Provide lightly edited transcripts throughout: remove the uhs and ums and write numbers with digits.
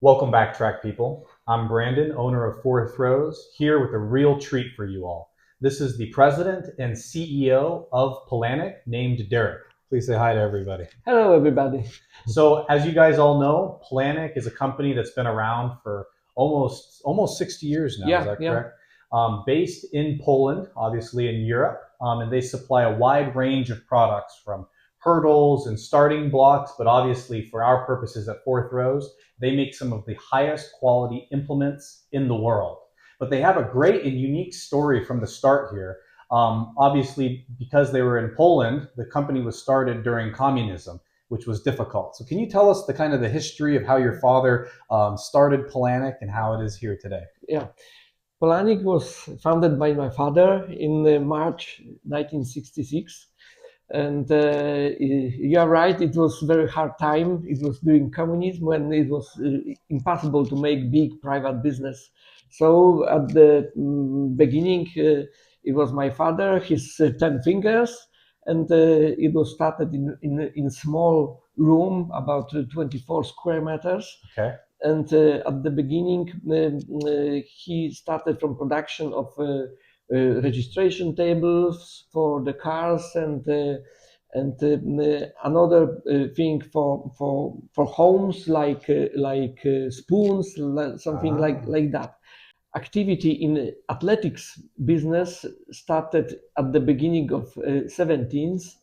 Welcome back, track people. I'm Brandon, owner of Fourth Rows, here with a real treat for you all. This is the president and CEO of Polanik, named Darek. Please say hi to everybody. Hello, everybody. So, as you guys all know, Polanik is a company that's been around for almost 60 years now. Is Yeah, that yeah. correct? Based in Poland, obviously in Europe, and they supply a wide range of products from hurdles and starting blocks. But obviously, for our purposes at Fourth Rows, they make some of the highest quality implements in the world. But they have a great and unique story from the start here. Obviously, because they were in Poland, the company was started during communism, which was difficult. So, can you tell us the kind of the history of how your father started Polanik and how it is here today? Yeah. Polanik was founded by my father in March 1966. And you're right, it was very hard time. It was during communism when it was impossible to make big private business. So at the beginning, it was my father, his 10 fingers, and it was started in small room, about 24 square meters. Okay. And at the beginning, he started from production of registration tables for the cars and another thing for homes like spoons, something like that. Activity in athletics business started at the beginning of 70s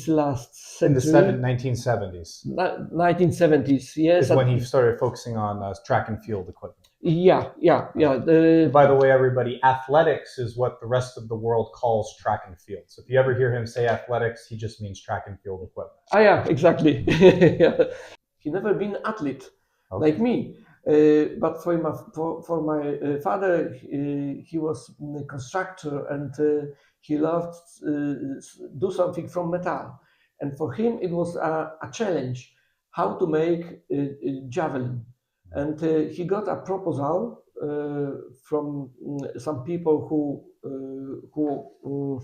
last In the century. 1970s 1970s, yes. is when he started focusing on track and field equipment. Yeah. And by the way, everybody, athletics is what the rest of the world calls track and field. So if you ever hear him say athletics, he just means track and field equipment. Yeah, exactly. He never been athlete like Okay. me, but for my father, he was a constructor and he loved do something from metal, and for him it was a challenge how to make javelin, and he got a proposal from some people who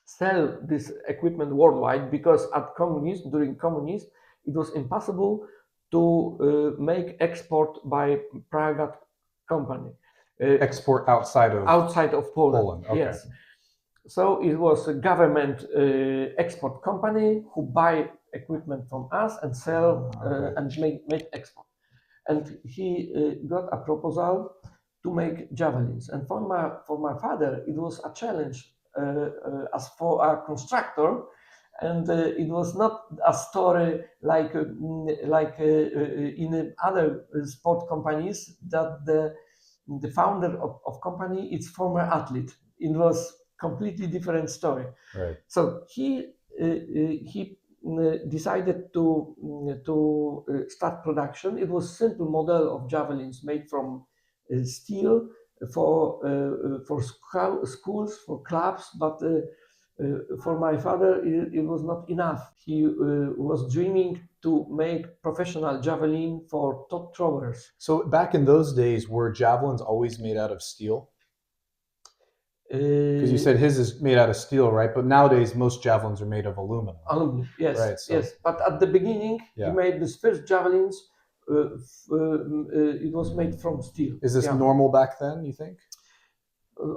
sell this equipment worldwide, because at communism during communism it was impossible to make export by private company Export outside of Poland. Poland. Okay. Yes, so it was a government export company who buy equipment from us and sell Okay. and make export. And he got a proposal to make javelins. And for my father, it was a challenge as for a constructor, and it was not a story like in other sport companies that the founder of company is former athlete. It was completely different story. Right. So he decided to start production. It was simple model of javelins made from steel for schools, for clubs, but for my father it was not enough. He was dreaming to make professional javelin for top throwers. So back in those days, were javelins always made out of steel? Because you said his is made out of steel, right? But nowadays, most javelins are made of aluminum. Aluminum, yes, Right. So yes. But at the beginning, he yeah. made these first javelins. It was made from steel. Is this Yeah. normal back then, you think?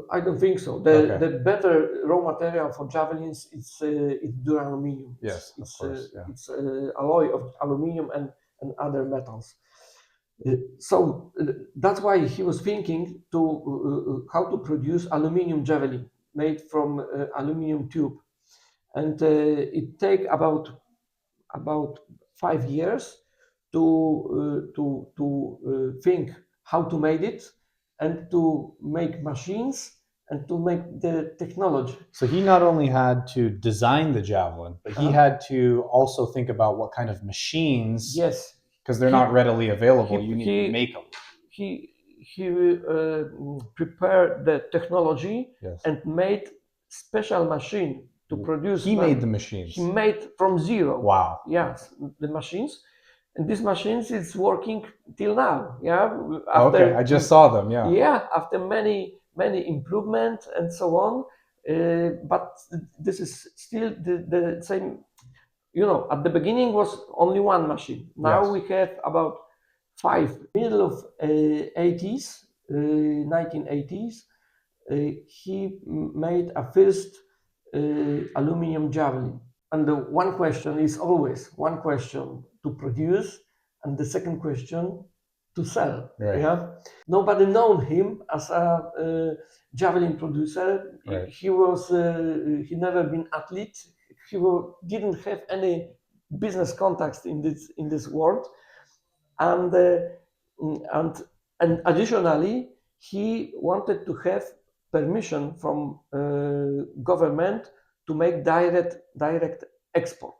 I don't think so. The better raw material for javelins it's duraluminum. Yes, of course. Yeah. It's alloy of aluminium and other metals. So that's why he was thinking to how to produce aluminium javelin made from aluminium tube, and it take about 5 years to think how to make it and to make machines and to make the technology. So he not only had to design the javelin, but he had to also think about what kind of machines, Yes, because they're he not readily available. he You need to he make them. he he prepared the technology Yes. and made special machine to produce. He made the machines. He made from zero. Wow. Yes, the machines, and these machines is working till now. Yeah, Okay, I just saw them. Yeah. yeah, after many improvement and so on. But this is still the same. At the beginning was only one machine. Now Yes. we have about middle of 80s, 1980s, he made a first aluminum javelin. And the one question is always one question to produce, and the second question to sell. Right. Yeah, nobody known him as a javelin producer. Right. He never been athlete. Didn't have any business contacts in this world, and and and additionally, he wanted to have permission from government to make direct export.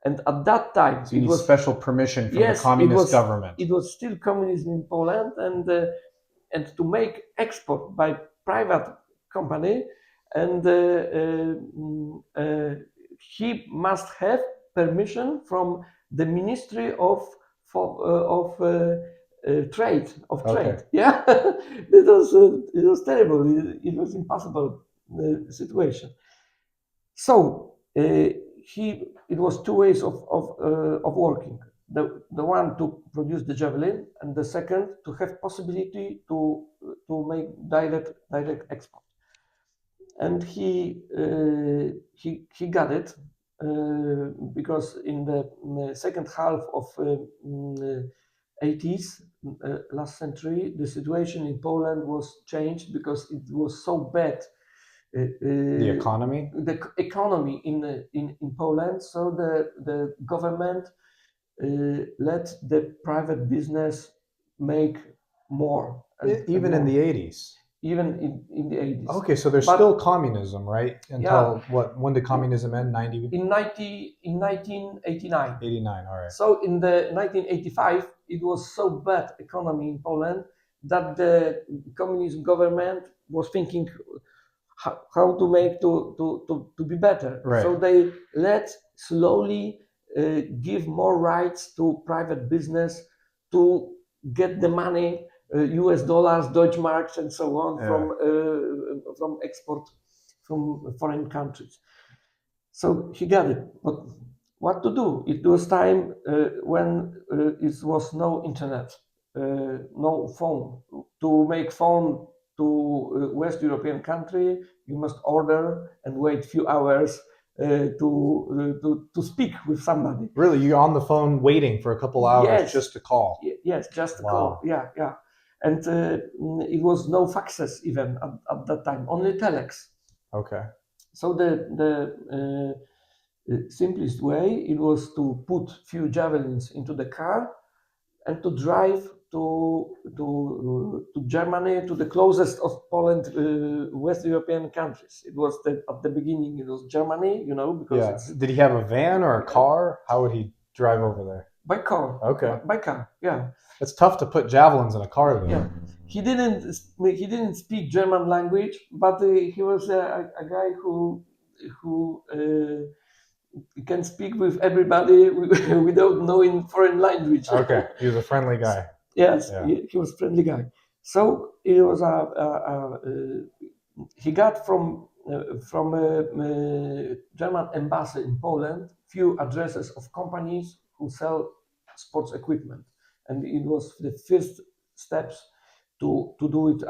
And at that time, So you it need was special permission from the yes, communist government. it was still communism in Poland, and to make export by private company, and he must have permission from the Ministry of Trade. Okay. Yeah, it was terrible. It was impossible situation. So it was two ways of working. The one to produce the javelin, and the second to have possibility to make direct export. And he got it because in the second half of 80s last century, the situation in Poland was changed because it was so bad. The economy? The economy in Poland. So the government let the private business make more. Even in the 80s. Even in the 80s. Okay, so there's But- still communism, right? Until Yeah. what? When did communism end? 90? In 1989. 89, all right. So in the 1985, it was so bad economy in Poland that the communist government was thinking how to make to be better. Right. So they let slowly give more rights to private business to get the money, US dollars, Deutschmarks, and so on from export from foreign countries. So he got it. But what to do? It was time when it was no internet, no phone. To make phone to West European country, you must order and wait few hours to speak with somebody. Really, you're on the phone waiting for a couple hours Yes. just to call. Yes, just to Wow. call. Yeah. And it was no faxes even at that time, only telex. Okay. So the simplest way it was to put few javelins into the car and to drive to Germany, to the closest of Poland, West European countries. It was at the beginning it was Germany, because Yeah. it's Did he have a van or a car? How would he drive over there? by car. Okay. By car, yeah. It's tough to put javelins in a car, though. Yeah. He didn't speak German language, but he was a guy who can speak with everybody without knowing foreign language. Okay. He was a friendly guy. Yes, Yeah. he was a friendly guy. So it was he got from German embassy in Poland few addresses of companies who sell sports equipment, and it was the first steps to do it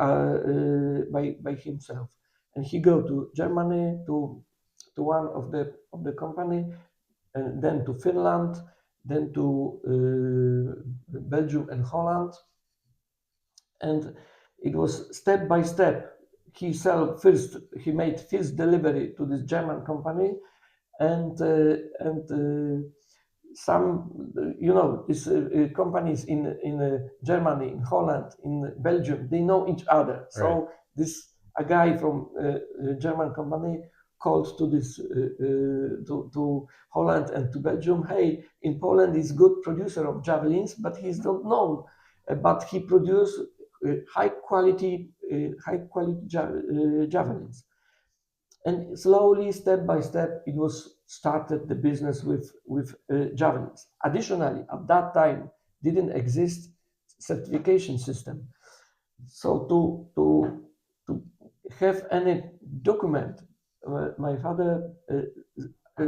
by himself. And he go to Germany to one of the company, and then to Finland, then to Belgium and Holland, and it was step by step. He made first delivery to this German company, and some these companies in Germany, in Holland, in Belgium, they know each other. So Right. a guy from German company called to this to Holland and to Belgium. Hey, in Poland is good producer of javelins, but he's not known. But he produced high quality javelins. And slowly, step by step, it was started the business with javelins. Additionally, at that time, didn't exist certification system. So to have any document, my father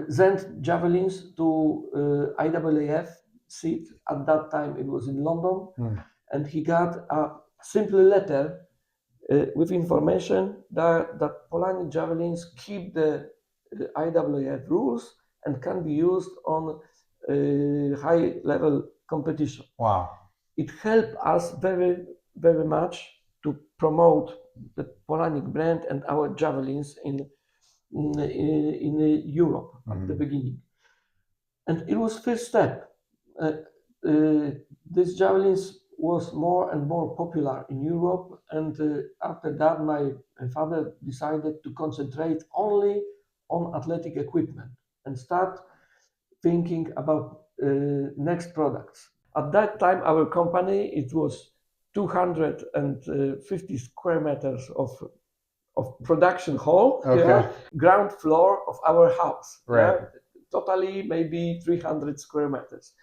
sent javelins to IAAF, seat. At that time, it was in London, Mm. and he got a simple letter with information that Polanik javelins keep the IWF rules and can be used on high-level competition. Wow. It helped us very, very much to promote the Polanik brand and our javelins in Europe at the beginning. And it was first step. This javelins was more and more popular in Europe, and after that, my father decided to concentrate only on athletic equipment and start thinking about next products. At that time, our company, it was 250 square meters of production hall, Okay. yeah, ground floor of our house, Right. yeah, totally maybe 300 square meters.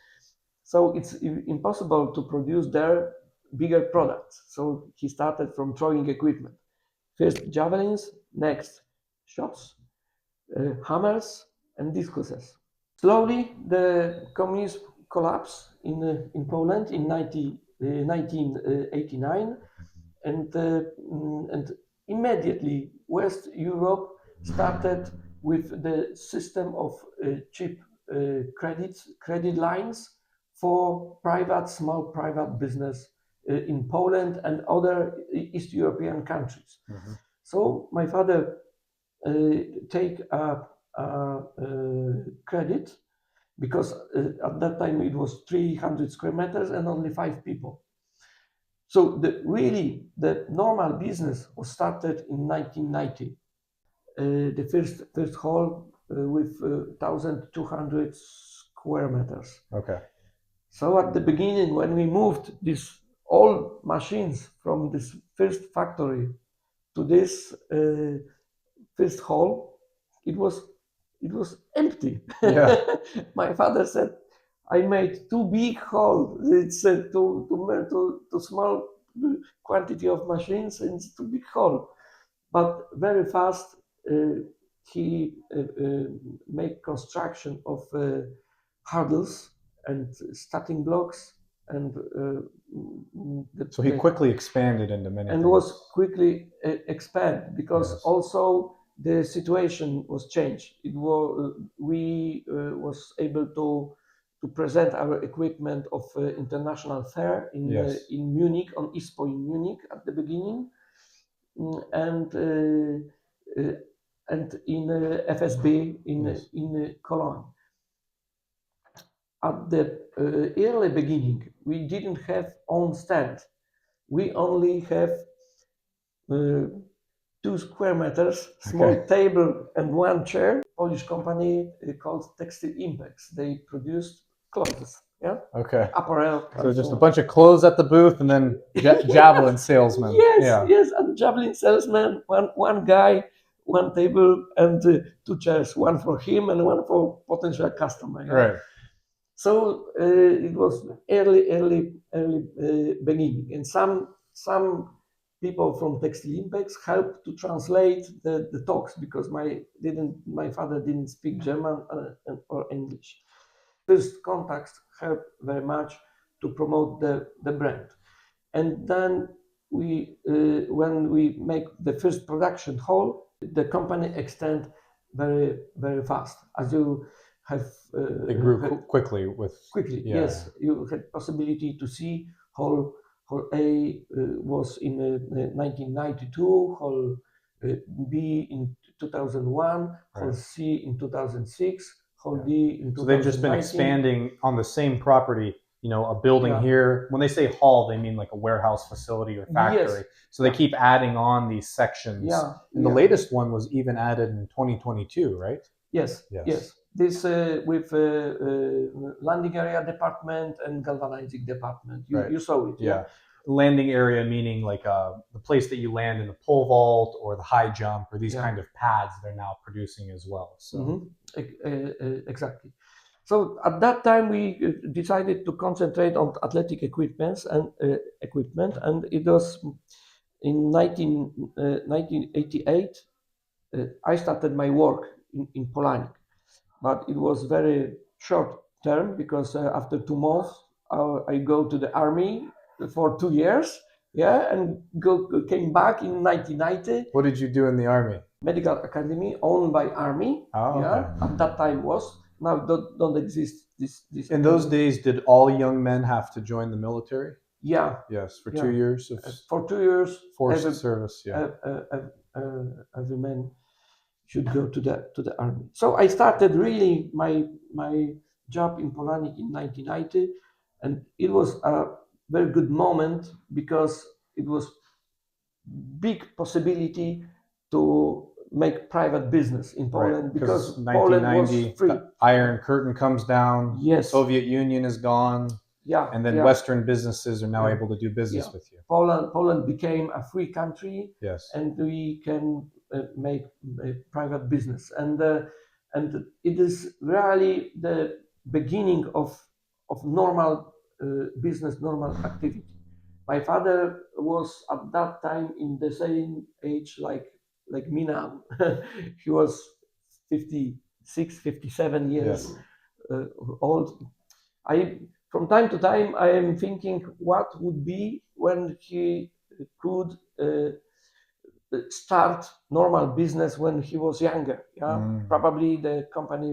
So it's impossible to produce there bigger products. So he started from throwing equipment. First javelins, next shots, hammers, and discuses. Slowly, the communism collapsed in Poland in 1989, and immediately West Europe started with the system of cheap credit lines for small private business in Poland and other East European countries. Mhm. So my father take credit because at that time it was 300 square meters and only 5 people. So the normal business was started in 1990. The first hall with 1,200 square meters. Okay. So at the beginning, when we moved these old machines from this first factory to this first hall, it was empty. Yeah. My father said, "I made too big hall. It's too small quantity of machines, and it's too big hall." But very fast, he made construction of hurdles and starting blocks and So he quickly expanded into many and things. was quickly expand because Yes. also the situation was changed. We was able to present our equipment of international fair Yes. in Munich on ISPO in Munich at the beginning, and in FSB Yes. in Cologne. At the early beginning, we didn't have own stand. We only have 2 square meters, small Okay. table and one chair. Polish company called Textile Impex. They produced clothes, yeah, Okay. apparel. So just a bunch of clothes at the booth, and then javelin salesman. Yes, Yeah. yes, and javelin salesman. One guy, one table, and 2 chairs. One for him and one for potential customer. Yeah? Right. So it was early beginning, and some people from Textile Impex helped to translate the talks because my father didn't speak German or English. First contacts helped very much to promote the brand, and then when we make the first production hall, the company extend very fast as you have They grew quickly with. quickly. Yeah. Yes, you had possibility to see hall A was in 1992, hall B in 2001, hall Right. C in 2006, hall Yeah. D in 2019. So they've just been expanding on the same property. You know, a building Yeah. here. When they say hall, they mean like a warehouse facility or factory. Yes. So they keep adding on these sections. Yeah, And the yeah. latest one was even added in 2022, right? Yes, Yes. yes. This with landing area department and galvanizing department. Right. You saw it, Yeah. Landing area meaning like the place that you land in the pole vault or the high jump or these Yeah. kind of pads they're now producing as well. So Exactly. So at that time we decided to concentrate on athletic equipment, and it was in 1988. I started my work in Polanik, but it was very short term because after 2 months I go to the army for 2 years. Yeah, and came back in 1990. What did you do in the army? Medical academy owned by army. Oh, Yeah, okay. at that time was now don't exist this. In those days, did all young men have to join the military? Yeah, Yes, for yeah. 2 years of For 2 years, forced service. Yeah. every man should go to the army. So I started really my job in Polanik in 1990, and it was a very good moment because it was big possibility to make private business in Right, Poland because because Poland was 1990, free. the Iron Curtain comes down, Yes. Soviet Union is gone, Yeah, and then yeah, Western businesses are now yeah, able to do business yeah. with you. Poland became a free country, Yes. and we can make private business, and it is really the beginning of normal business, normal activity. My father was at that time in the same age like me now. He was 56, 57 years old. I from time to time I am thinking what would be when he could start normal business when he was younger. Yeah, probably the company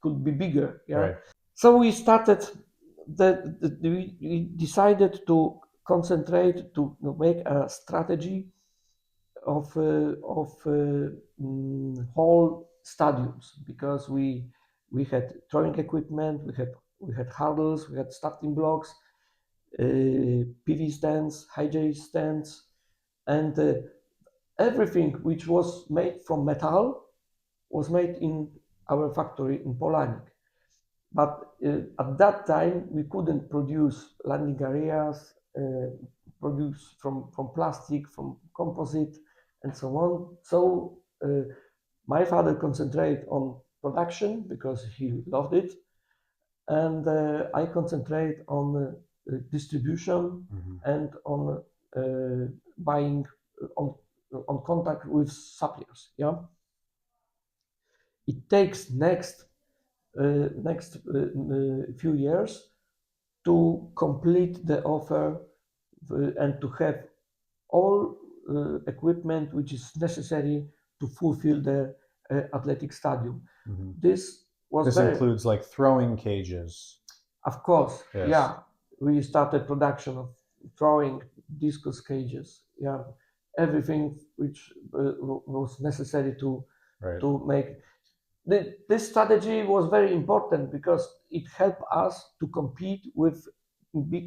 could be bigger. Yeah, Right. so we started. We decided to concentrate to make a strategy of whole stadiums because we had throwing equipment, we had hurdles, we had starting blocks, PV stands, high J stands, and everything which was made from metal was made in our factory in Polanik. But at that time, we couldn't produce landing areas, produce from plastic, from composite, and so on. So my father concentrated on production because he loved it, and I concentrate on distribution and on buying on contact with suppliers. Yeah, it takes next few years to complete the offer and to have all equipment which is necessary to fulfill the athletic stadium. This was This very, includes like throwing cages. of course, Yes. yeah. We started production of throwing discus cages, yeah, everything which was necessary to Right. to make. This strategy was very important because it helped us to compete with big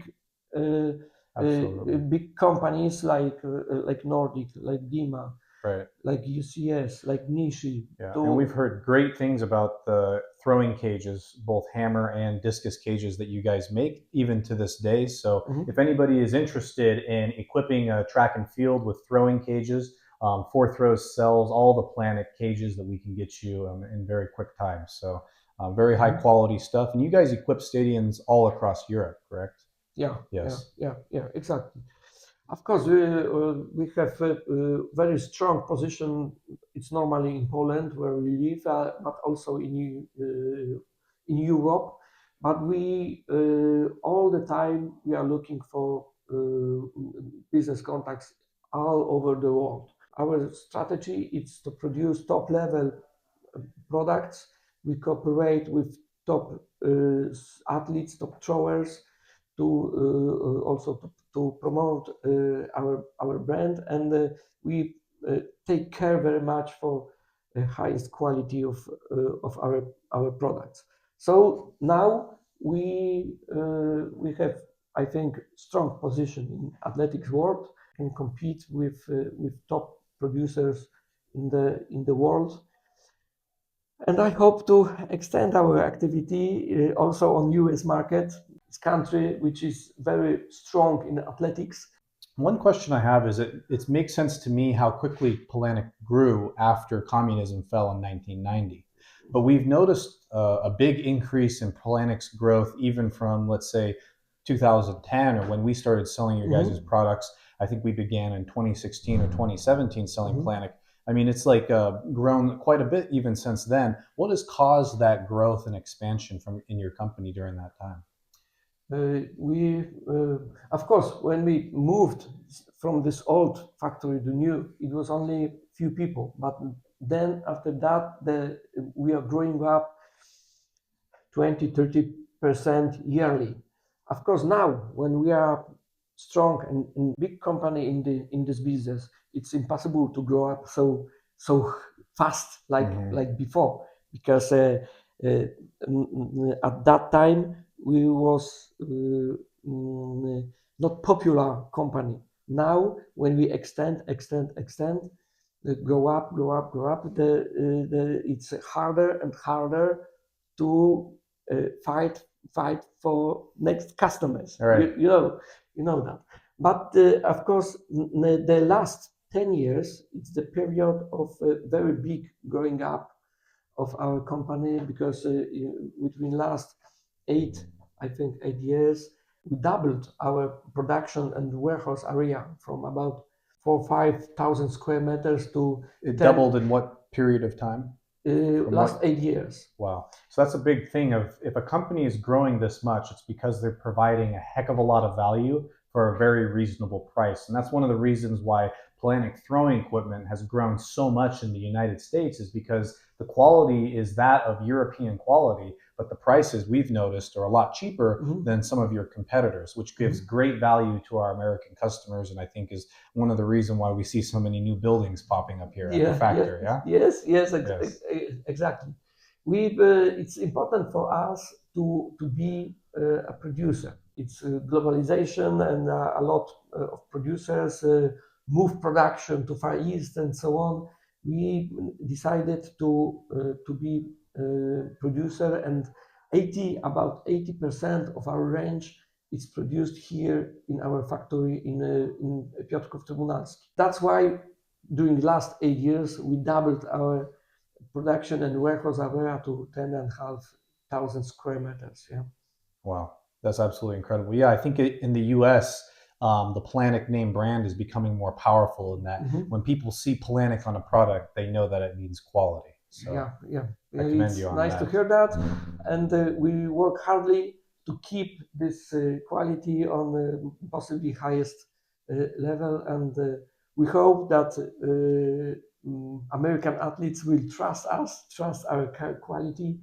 Absolutely. big companies like Nordic, like Dima, Right. like UCS, like Nishi. Yeah, to- and we've heard great things about the throwing cages, both hammer and discus cages that you guys make, even to this day. So, Mhm. if anybody is interested in equipping a track and field with throwing cages, Four Throws sells all the Planet cages that we can get you in very quick time. So, very high quality stuff. And you guys equip stadiums all across Europe, correct? Yeah, Yes. yeah, exactly. Of course, we have a very strong position. It's normally in Poland where we live, but also in Europe. But we all the time we are looking for business contacts all over the world. Our strategy is to produce top level products. We cooperate with top athletes, top throwers, to also to promote our brand, and we take care very much for the highest quality of our products. So now we have, I think, strong position in athletics world and compete with top producers in the world. And I hope to extend our activity also on US market. It's country which is very strong in athletics. One question I have is it makes sense to me how quickly Polanik grew after communism fell in 1990. But we've noticed a big increase in Polanik's growth even from, let's say, 2010 or when we started selling your guys' products. I think we began in 2016 or 2017 selling Polanik. I mean, it's like grown quite a bit even since then. What has caused that growth and expansion from in your company during that time? We, of course, when we moved from this old factory to new, it was only few people. But then after that, we are growing up 20, 30% yearly. Of course, now when we are strong and big company in this business, it's impossible to grow up so fast like before because uh, at that time we was not popular company. Now when we extend, grow up, it's harder and harder to fight for next customers. All right. You know that. But of course, the last 10 years, it's the period of very big growing up of our company because between last eight, I think 8 years, we doubled our production and warehouse area from about 4,000 to 5,000 square meters to It 10, doubled in what period of time? From last what? 8 years. Wow. So that's a big thing of if a company is growing this much, it's because they're providing a heck of a lot of value for a very reasonable price. And that's one of the reasons why Polanik throwing equipment has grown so much in the United States is because the quality is that of European quality, but the prices we've noticed are a lot cheaper Mhm. than some of your competitors, which gives great value to our American customers. And I think is one of the reasons why we see so many new buildings popping up here at the factory. Yeah. Yes, Yes. exactly. It's important for us to be a producer. It's globalization, and a lot of producers move production to Far East and so on. We decided to be producer, and about 80% of our range is produced here in our factory in Piotrków Trybunalski. That's why during the last 8 years, we doubled our production and warehouse area to 10,500 square meters. Yeah. Wow, that's absolutely incredible. Yeah, I think in the U.S., the Polanik name brand is becoming more powerful in that Mhm. when people see Polanik on a product, they know that it means quality. So Yeah. I commend you It's on nice to that. hear that, and we work hardly to keep this quality on the possibly highest level, and we hope that American athletes will trust us, trust our quality,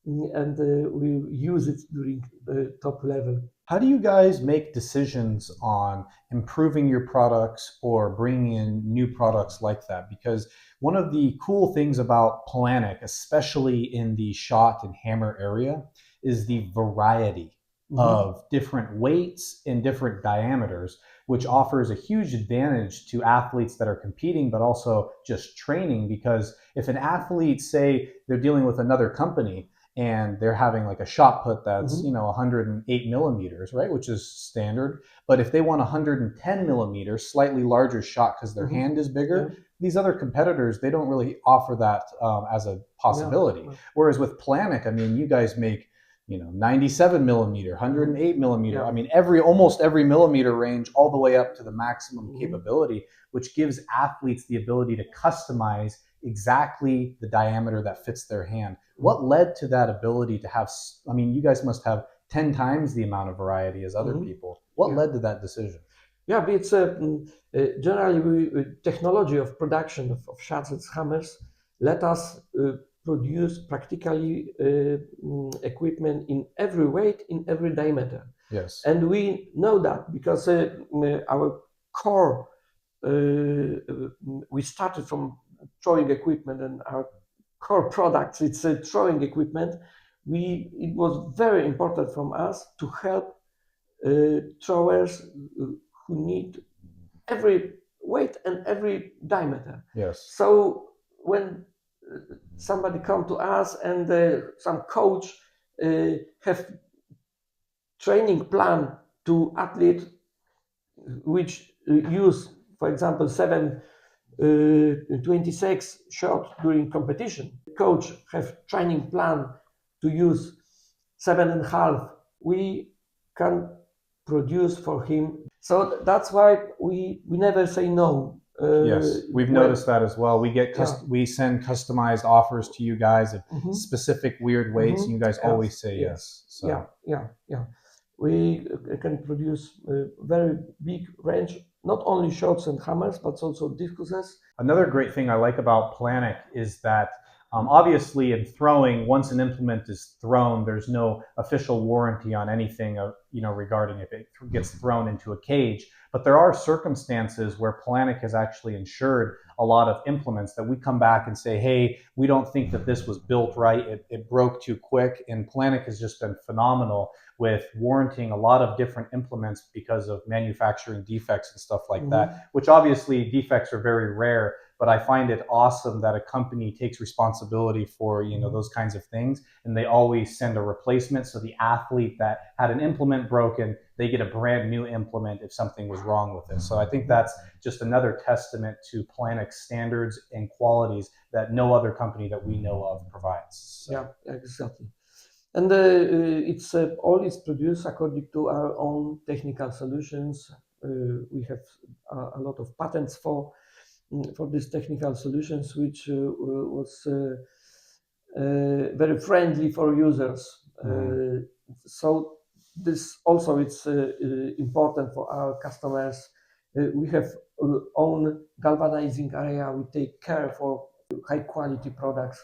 and will use it during the top level. How do you guys make decisions on improving your products or bringing in new products like that? Because one of the cool things about Polanik, especially in the shot and hammer area, is the variety Mhm. of different weights and different diameters, which offers a huge advantage to athletes that are competing, but also just training. Because if an athlete, say, they're dealing with another company, and they're having like a shot put that's Mhm. 108 millimeters, right, which is standard. But if they want 110 millimeters, slightly larger shot because their Mhm. hand is Yeah. bigger, these other competitors they don't really offer that as a Yeah. possibility. Whereas with Polanik, I mean, you guys make 97 millimeter, Mhm. 108 millimeter. I Yeah. mean, almost every millimeter range, all the way up to the maximum Mhm. capability, which gives athletes the ability to customize exactly the diameter that fits their hand. Mhm. What led to that ability to have? I mean, you guys must have 10 times the amount of variety as other Mhm. people. What Yeah. led to that decision? Yeah, but it's generally technology of production of shots and hammers let us produce practically equipment in every weight, in every diameter. Yes. And we know that because our core, we started from throwing equipment, and our core products, it's throwing equipment. It was very important from us to help throwers who need every weight and every diameter. Yes. So when somebody come to us and some coach have training plan to athlete which use, for example, 726 shot during competition. Coach have training plan to use 7.5. We can produce for him. So that's why we never say no Yes, we've when noticed that as well. yeah. We send customized offers to you guys of specific weird weights, and you guys Yes, always say yes, yes. yeah, So yeah, yeah. We can produce a very big range, not only shots and hammers, but also discuses. another great thing I like about Polanik is that obviously in throwing, once an implement is thrown, there's no official warranty on anything regarding if it gets thrown into a cage. But there are circumstances where Polanik has actually insured a lot of implements that we come back and say, hey, we don't think that this was built right. It broke too quick. And Polanik has just been phenomenal with warranting a lot of different implements because of manufacturing defects and stuff like that, which obviously defects are very rare, but I find it awesome that a company takes responsibility for those kinds of things, and they always send a replacement. So the athlete that had an implement broken, they get a brand new implement if something was wrong with it. So I think that's just another testament to Planic's standards and qualities that no other company that we know of provides. So. Yeah, exactly. And it's all is produced according to our own technical solutions. We have a lot of patents for these technical solutions, which was very friendly for users. So this also it's important for our customers. We have our own galvanizing area. We take care for high quality products.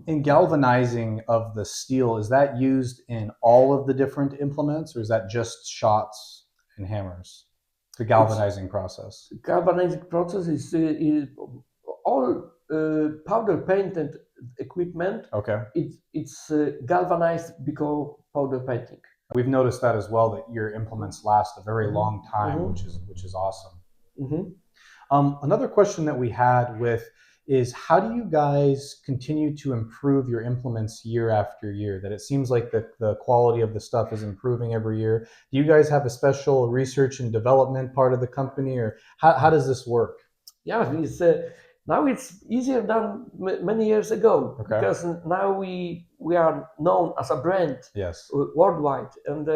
In galvanizing of the steel, is that used in all of the different implements, or is that just shots and hammers? The galvanizing process. Galvanizing process is all powder painted equipment. Okay. It's galvanized because powder painting. We've noticed that as well, that your implements last a very long time, which is awesome. Another question that we had with is, how do you guys continue to improve your implements year after year? That it seems like the quality of the stuff is improving every year. Do you guys have a special research and development part of the company, or how does this work? Yeah, now it's easier than many years ago, because now we are known as a brand. Yes. Worldwide, and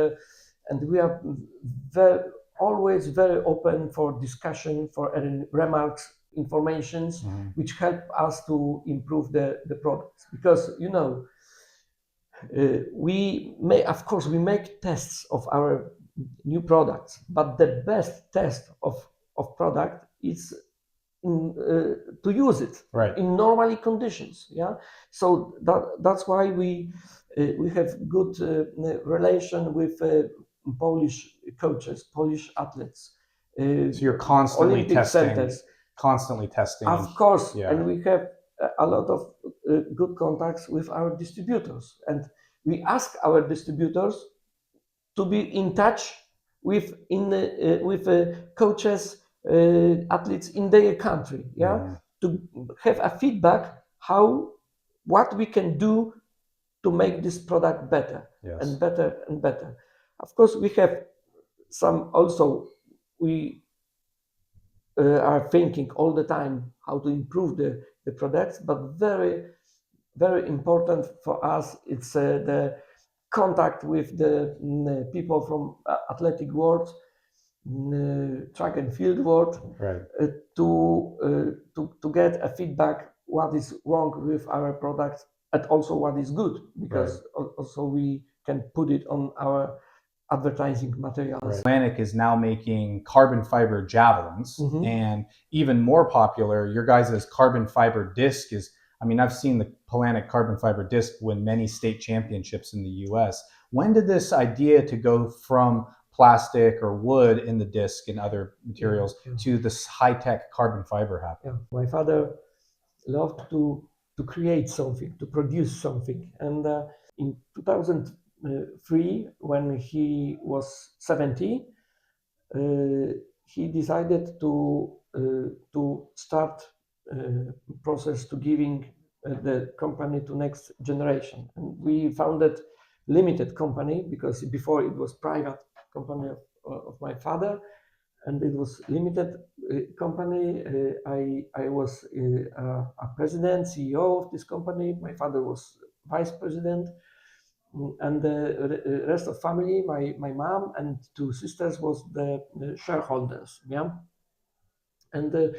we are always very open for discussion, for remarks, informations, which help us to improve the products. Because of course we make tests of our new products, but the best test of product is to use it in normal conditions. Yeah, so that's why we have good relation with Polish coaches, Polish athletes. So you're constantly Olympic testing, centers. constantly testing. Of course, and we have a lot of good contacts with our distributors, and we ask our distributors to be in touch with coaches, athletes in their country. Yeah, to have a feedback what we can do to make this product better and better and better. Of course, we have some also. We are thinking all the time how to improve the products, but very, very important for us, it's the contact with the people from athletic world, track and field world, to get a feedback what is wrong with our product, and also what is good, because also we can put it on our advertising materials. Polanik is now making carbon fiber javelins, and even more popular, your guys' carbon fiber disc is, I mean, I've seen the Polanik carbon fiber disc win many state championships in the US. When did this idea to go from plastic or wood in the disc and other materials to this high-tech carbon fiber happen? My father loved to create something, to produce something, and in 2003, when he was 70, he decided to start process to giving the company to next generation. And we founded limited company, because before it was private company of my father, and it was limited company. I was a president, CEO of this company. My father was vice president, and the rest of family, my mom and two sisters, was the shareholders. Yeah, and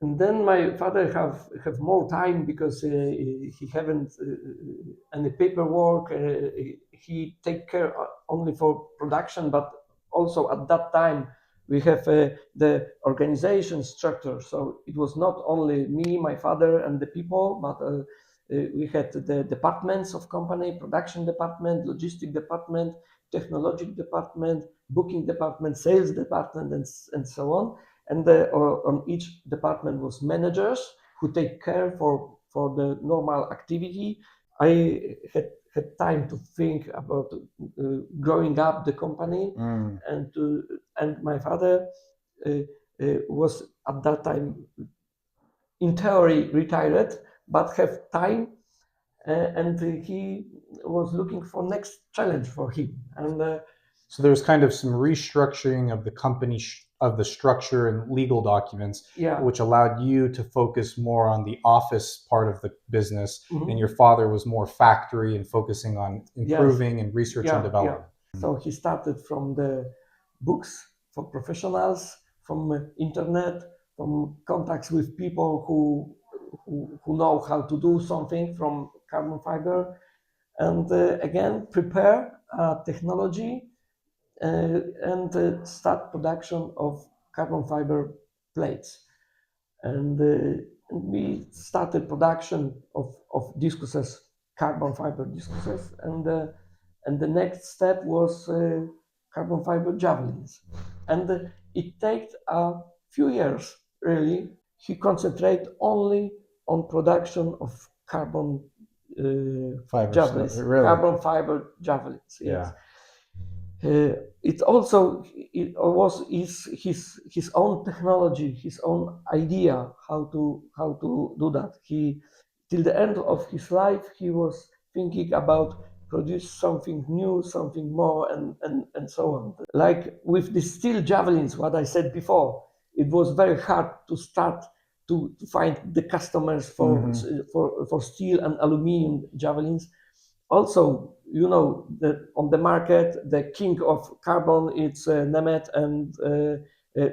And then my father have more time because he haven't any paperwork. He take care only for production, but also at that time we have the organization structure. So it was not only me, my father, and the people, but we had the departments of company, production department, logistic department, technology department, booking department, sales department, and so on. And on each department was managers who take care for the normal activity. I had time to think about growing up the company, and my father was at that time in theory retired, but have time, and he was looking for next challenge for him. And So there was kind of some restructuring of the company, of the structure and legal documents, yeah, which allowed you to focus more on the office part of the business, mhm. and your father was more factory and focusing on Yes. improving and research and Yeah. development. So he started from the books for professionals, from internet, from contacts with people who know how to do something from carbon fiber, and again prepare technology and start production of carbon fiber plates. And we started production of discuses, carbon fiber discuses, and the next step was carbon fiber javelins. And it takes a few years, really. He concentrated only on production of carbon Fiber stuff, javelins, really? carbon fiber javelins. Yes. Yeah. It also it was his own technology, his own idea how to do that. He till the end of his life he was thinking about produce something new, something more, and so on. Like with the steel javelins, what I said before, it was very hard to start to find the customers for steel and aluminum javelins. Also, you know, on the market, the king of carbon it's Nemet and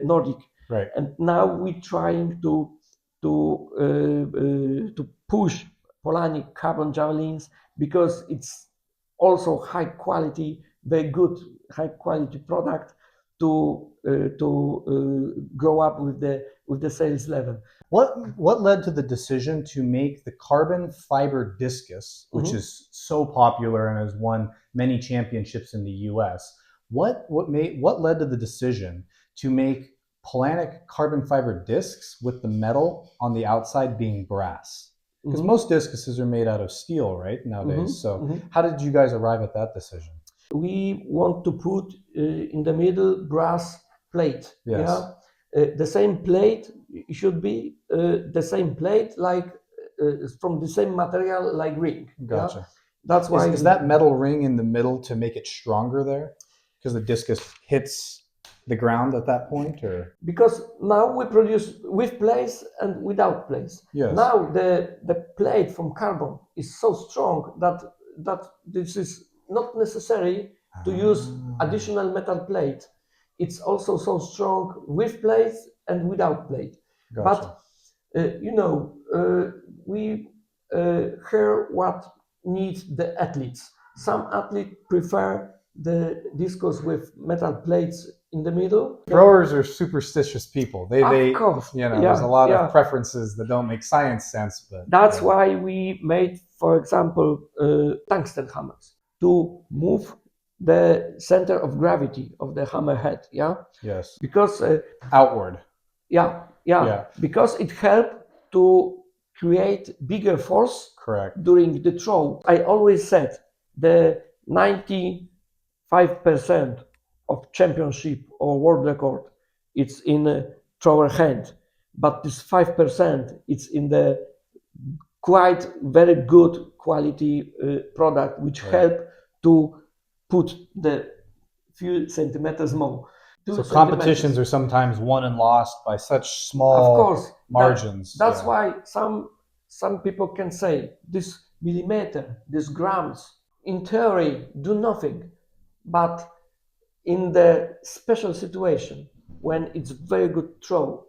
Nordic, Right. and now we're trying to push Polanik carbon javelins because it's also high quality, very good high quality product to grow up with the sales level. What led to the decision to make the carbon fiber discus, which is so popular and has won many championships in the U.S.? What led to the decision to make Polanik carbon fiber discs with the metal on the outside being brass? Because most discuses are made out of steel, right, nowadays. So how did you guys arrive at that decision? We want to put in the middle brass plate. Yes. Yeah, the same plate should be the same plate, like from the same material, like ring. Gotcha. Yeah? That's why Is that metal ring in the middle to make it stronger there? Because the discus hits the ground at that point, or because now we produce with plates and without plates. yes. Now the plate from carbon is so strong that this is not necessary to use additional metal plate. It's also so strong with plates and without plate. Gotcha. But you know, we hear what needs the athletes. Some athletes prefer the discus with metal plates in the middle. Throwers are superstitious people. Of course, you know, yeah, there's a lot yeah. of preferences that don't make science sense, but That's why we made, for example, tungsten hammers to move the center of gravity of the hammer head. Yeah, yes, because outward. yeah, because it helped to create bigger force. Correct. During the throw. I always said the 95% of championship or world record it's in a thrower hand, but this 5% it's in the quite very good quality product which help to put the few centimeters more. So competitions are sometimes won and lost by such small of course margins. That's why some people can say this millimeter, this grams, in theory do nothing, but in the special situation when it's very good throw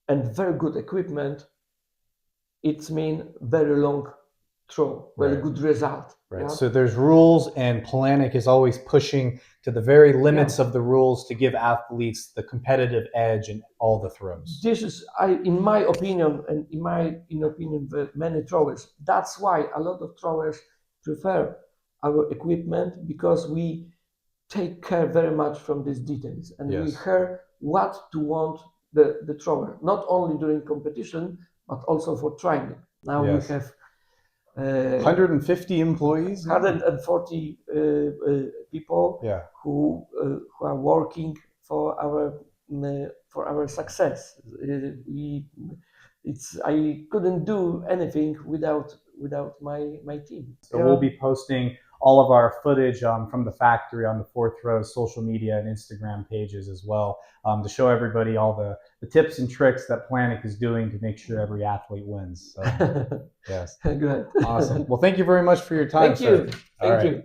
and very good equipment, it's mean very long throw, very Right. good result. Right. Yeah? So there's rules, and Polanik is always pushing to the very limits of the rules to give athletes the competitive edge in all the throws. This is, in my opinion, and in opinion of many throwers, that's why a lot of throwers prefer our equipment, because we take care very much from these details, and we Yes. hear what to want the thrower, not only during competition, but also for training. Now we Yes. have 150 employees now? 140 people Yeah. who are working for our success. I couldn't do anything without my team. So we'll be posting all of our footage from the factory on the Fourth Row's social media and Instagram pages as well, to show everybody all the tips and tricks that Polanik is doing to make sure every athlete wins. So, yes. Good. Awesome. Well, thank you very much for your time, Thank you. sir. All Thank right. you.